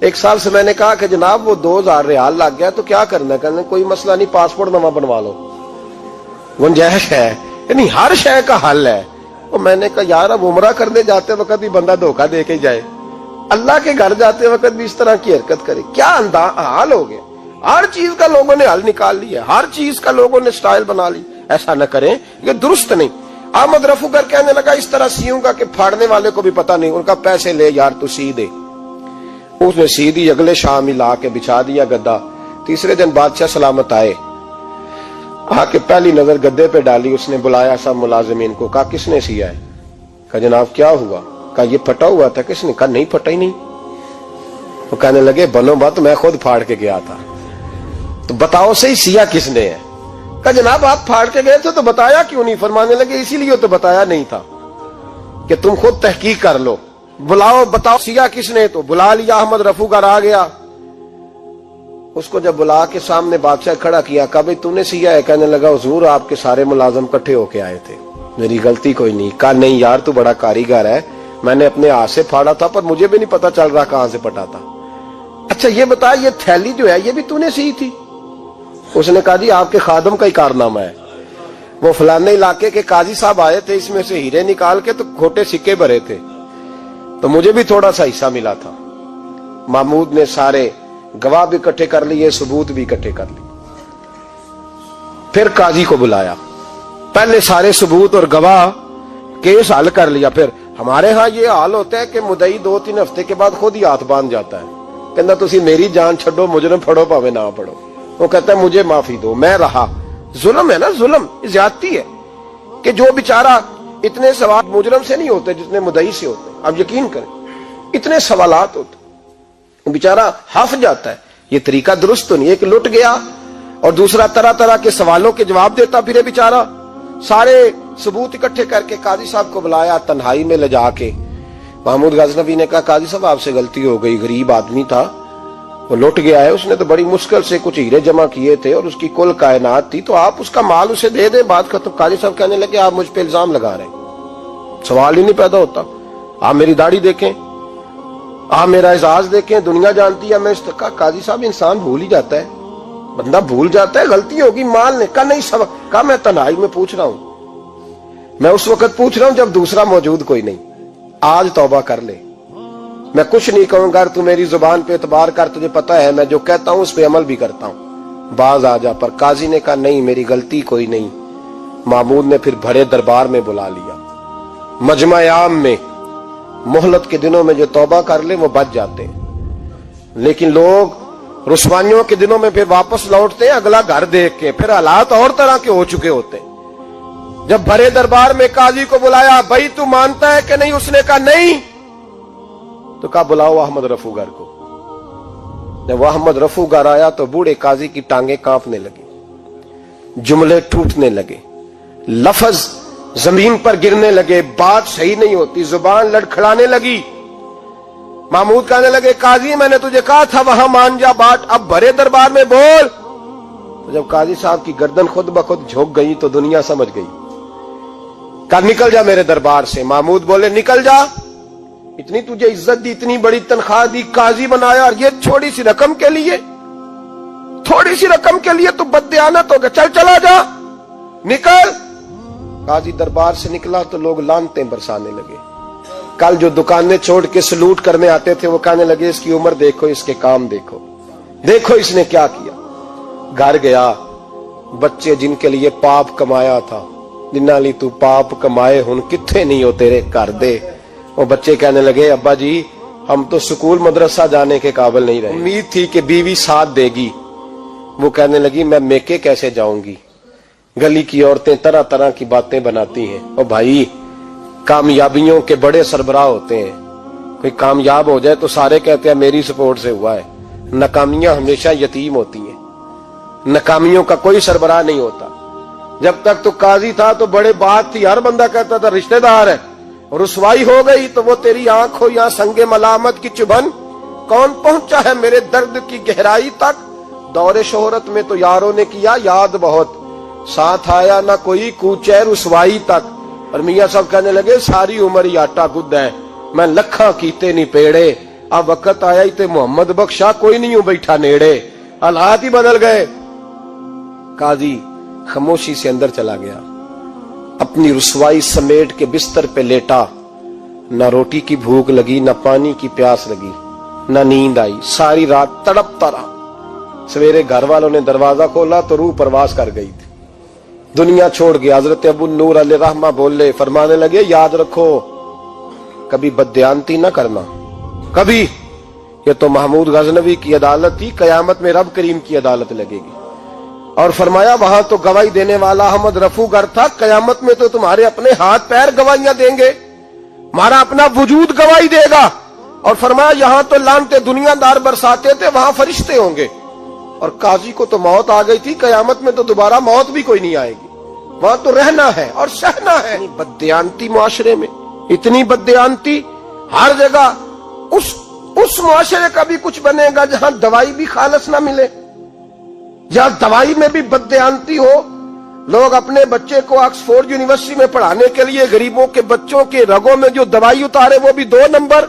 ایک سال سے میں نے کہا کہ جناب وہ 2000 ریال لگ گیا تو کیا کرنا ہے؟ کہنے کوئی مسئلہ نہیں، پاسپورٹ نواں بنوا لو، گنجائش ہے، یعنی ہر شے کا حل ہے۔ اور میں نے کہا یار اب عمرہ کرنے جاتے وقت بھی بندہ دھوکہ دے کے جائے، اللہ کے گھر جاتے وقت بھی اس طرح کی حرکت کرے، کیا حال ہو گیا؟ ہر چیز کا لوگوں نے حل نکال لیا، ہر چیز کا لوگوں نے سٹائل بنا لی۔ ایسا نہ کریں، یہ درست نہیں۔ احمد رفو گر کہنے لگا اس طرح سیوں گا کہ پھاڑنے والے کو بھی پتہ نہیں، ان کا پیسے لے یار تو سی دے۔ اس نے سی دی، اگلے شام ہی لا کے بچھا دیا گدا۔ تیسرے دن بادشاہ سلامت آئے، آ کے پہلی نظر گدے پہ ڈالی، اس نے بلایا سب ملازمین کو، کہا کس نے سیا ہے؟ کہا جناب کیا ہوا؟ کہا یہ پھٹا ہوا تھا۔ کس نے؟ کہا نہیں پھٹا ہی نہیں۔ وہ کہنے لگے بنو بات، میں خود پھاڑ کے گیا تھا، تو بتاؤ صحیح سیا کس نے ہے؟ کہا جناب آپ پھاڑ کے گئے تھے تو بتایا کیوں نہیں؟ فرمانے لگے اسی لیے تو بتایا نہیں تھا کہ تم خود تحقیق کر لو، بلاؤ بتاؤ سیا کس نے۔ تو بلا لیا، احمد رفو گر آ گیا۔ اس کو جب بلا کے سامنے بادشاہ کھڑا کیا، کہا بھئی تو نے سیا ہے؟ کہنے لگا حضور آپ کے سارے ملازم کٹھے ہو کے آئے تھے، میری غلطی کوئی نہیں۔ کہا نہیں یار تو بڑا کاریگر ہے، میں نے اپنے ہاتھ سے پھاڑا تھا پر مجھے بھی نہیں پتا چل رہا کہاں سے پھٹا تھا۔ اچھا یہ بتا یہ تھیلی جو ہے یہ بھی تو نے سی تھی؟ اس نے کہا جی آپ کے خادم کا ہی کارنامہ ہے، وہ فلانے علاقے کے قاضی صاحب آئے تھے، اس میں سے ہیرے نکال کے تو کھوٹے سکے بھرے تھے، تو مجھے بھی تھوڑا سا حصہ ملا تھا۔ محمود نے سارے گواہ بھی اکٹھے کر لیے، ثبوت بھی اکٹھے کر لیے۔ پھر قاضی کو بلایا، پہلے سارے ثبوت اور گواہ کیس حل کر لیا۔ پھر ہمارے ہاں یہ حال ہوتا ہے کہ مدعی 2-3 ہفتے کے بعد خود ہی ہاتھ باندھ جاتا ہے، کہنا تسی میری جان چھڈو، مجرم پھڑو پاوے نہ پڑھو۔ وہ کہتا ہے مجھے معافی دو، میں رہا۔ ظلم ہے نا، ظلم زیادتی ہے کہ جو بیچارہ اتنے سوال مجرم سے نہیں ہوتے جتنے مدعی سے ہوتے ہیں۔ آپ یقین کریں اتنے سوالات ہوتے بیچارہ ہف جاتا ہے۔ یہ طریقہ درست تو نہیں، ایک لٹ گیا اور دوسرا طرح طرح کے سوالوں کے جواب دیتا پھرے بیچارہ۔ سارے ثبوت اکٹھے کر کے قاضی صاحب کو بلایا تنہائی میں لے جا کے۔ محمود غزنوی نے کہا قاضی صاحب آپ سے غلطی ہو گئی، غریب آدمی تھا، وہ لٹ گیا ہے، اس نے تو بڑی مشکل سے کچھ ہیرے جمع کیے تھے اور اس کی کل کائنات تھی، تو آپ اس کا مال اسے دے دیں، بات ختم۔ قاضی صاحب کہنے لگے آپ مجھ پہ الزام لگا رہے ہیں، سوال ہی نہیں پیدا ہوتا۔ آپ میری داڑھی دیکھیں، آپ میرا اعزاز دیکھیں، دنیا جانتی ہے میں اس کا۔ قاضی صاحب انسان بھول ہی جاتا ہے، بندہ بھول جاتا ہے، غلطی ہوگی، مال نے کہا نہیں سب کہا میں تنہائی میں پوچھ رہا ہوں، میں اس وقت پوچھ رہا ہوں جب دوسرا موجود کوئی نہیں، آج توبہ کر لے، میں کچھ نہیں کہوں گا، تو میری زبان پہ اعتبار کر، تجھے پتا ہے میں جو کہتا ہوں اس پہ عمل بھی کرتا ہوں، باز آ جا۔ پر قاضی نے کہا نہیں میری غلطی کوئی نہیں۔ محمود نے پھر بڑے دربار میں بلا لیا، مجمع عام میں۔ مہلت کے دنوں میں جو توبہ کر لے وہ بچ جاتے ہیں، لیکن لوگ رسوائیوں کے دنوں میں پھر واپس لوٹتے ہیں اگلا گھر دیکھ کے، پھر حالات اور طرح کے ہو چکے ہوتے ہیں۔ جب بڑے دربار میں قاضی کو بلایا، بھائی تو مانتا ہے کہ نہیں؟ اس نے کہا نہیں۔ تو کہا بلاؤ احمد رفو گر کو۔ جب احمد رفو گر آیا تو بوڑھے قاضی کی ٹانگیں کانپنے لگی، جملے ٹوٹنے لگے، لفظ زمین پر گرنے لگے، بات صحیح نہیں ہوتی، زبان لڑکھڑانے لگی۔ محمود کہنے لگے قاضی میں نے تجھے کہا تھا وہاں مان جا بات، اب بڑے دربار میں بول۔ تو جب قاضی صاحب کی گردن خود بخود جھک گئی تو دنیا سمجھ گئی، کہا نکل جا میرے دربار سے۔ محمود بولے نکل جا، اتنی تجھے عزت دی، اتنی بڑی تنخواہ دی، قاضی بنایا، اور یہ چھوٹی سی رقم کے لیے، تھوڑی سی رقم کے لیے تو بددیانت ہو گیا، چل چلا جا، نکل۔ قاضی دربار سے نکلا تو لوگ لعنتیں برسانے لگے۔ کل جو دکانیں چھوڑ کے سلوٹ کرنے آتے تھے وہ کہنے لگے اس کی عمر دیکھو، اس کے کام دیکھو، دیکھو اس نے کیا کیا۔ گھر گیا، بچے جن کے لیے پاپ کمایا تھا، جنہاں لی تو پاپ کمائے ہن کتھے نہیں ہو تیرے گھر دے۔ وہ بچے کہنے لگے ابا جی ہم تو سکول مدرسہ جانے کے قابل نہیں رہے، امید تھی کہ بیوی ساتھ دے گی۔ وہ کہنے لگی میں میکے کیسے جاؤں گی، گلی کی عورتیں طرح طرح کی باتیں بناتی ہیں۔ اور بھائی کامیابیوں کے بڑے سربراہ ہوتے ہیں، کوئی کامیاب ہو جائے تو سارے کہتے ہیں میری سپورٹ سے ہوا ہے، ناکامیاں ہمیشہ یتیم ہوتی ہیں، ناکامیوں کا کوئی سربراہ نہیں ہوتا۔ جب تک تو قاضی تھا تو بڑے بات تھی، ہر بندہ کہتا تھا رشتہ دار ہے، رسوائی ہو گئی تو وہ تیری آنکھ ہو یا سنگ ملامت کی چبھن، کون پہنچا ہے میرے درد کی گہرائی تک، دور شہرت میں تو یاروں نے کیا یاد بہت، ساتھ آیا نہ کوئی کوچے رسوائی تک۔ اور میاں صاحب کہنے لگے ساری عمر ہی آٹا گد ہے، میں لکھاں کیتے نہیں پیڑے، اب وقت آیا ہی تے محمد بخشا کوئی نہیں ہوں بیٹھا نیڑے، حالات ہی بدل گئے۔ قاضی خاموشی سے اندر چلا گیا، اپنی رسوائی سمیٹ کے بستر پہ لیٹا، نہ روٹی کی بھوک لگی، نہ پانی کی پیاس لگی، نہ نیند آئی، ساری رات تڑپتا رہا۔ سویرے گھر والوں نے دروازہ کھولا تو روح پرواز کر گئی تھی، دنیا چھوڑ گیا۔ حضرت ابو النور علیہ رحمہ بولے، فرمانے لگے یاد رکھو کبھی بددیانتی نہ کرنا، کبھی۔ یہ تو محمود غزنوی کی عدالت تھی، قیامت میں رب کریم کی عدالت لگے گی۔ اور فرمایا وہاں تو گواہی دینے والا احمد رفو گر تھا، قیامت میں تو تمہارے اپنے ہاتھ پیر گواہیاں دیں گے، ہمارا اپنا وجود گواہی دے گا۔ اور فرمایا یہاں تو لعنتیں دنیا دار برساتے تھے، وہاں فرشتے ہوں گے۔ اور قاضی کو تو موت آ گئی تھی، قیامت میں تو دوبارہ موت بھی کوئی نہیں آئے گی، وہاں تو رہنا ہے اور سہنا ہے۔ بددیانتی معاشرے میں، اتنی بددیانتی ہر جگہ۔ اس معاشرے کا بھی کچھ بنے گا جہاں دوائی بھی خالص نہ ملے، جہاں دوائی میں بھی بددیانتی ہو۔ لوگ اپنے بچے کو آکسفورڈ یونیورسٹی میں پڑھانے کے لیے غریبوں کے بچوں کے رگوں میں جو دوائی اتارے وہ بھی 2 نمبر۔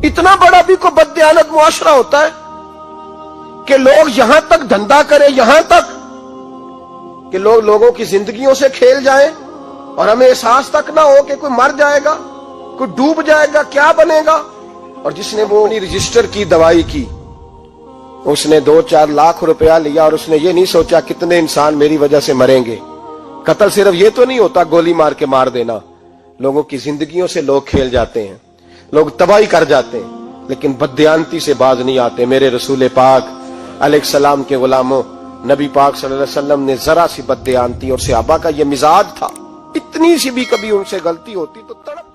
اتنا بڑا بھی کوئی بددیانت معاشرہ ہوتا ہے کہ لوگ یہاں تک دھندا کریں، یہاں تک کہ لوگ لوگوں کی زندگیوں سے کھیل جائیں اور ہمیں احساس تک نہ ہو کہ کوئی مر جائے گا، کوئی ڈوب جائے گا، کیا بنے گا۔ اور جس نے وہ رجسٹر کی دوائی کی، اس نے 2-4 لاکھ روپیہ لیا اور اس نے یہ نہیں سوچا کتنے انسان میری وجہ سے مریں گے۔ قتل صرف یہ تو نہیں ہوتا گولی مار کے مار دینا، لوگوں کی زندگیوں سے لوگ کھیل جاتے ہیں، لوگ تباہی کر جاتے ہیں، لیکن بددیانتی سے باز نہیں آتے۔ میرے رسول پاک علیہ السلام کے غلاموں، نبی پاک صلی اللہ علیہ وسلم نے ذرا سی بددیانتی، اور صحابہ کا یہ مزاج تھا، اتنی سی بھی کبھی ان سے غلطی ہوتی تو تڑپ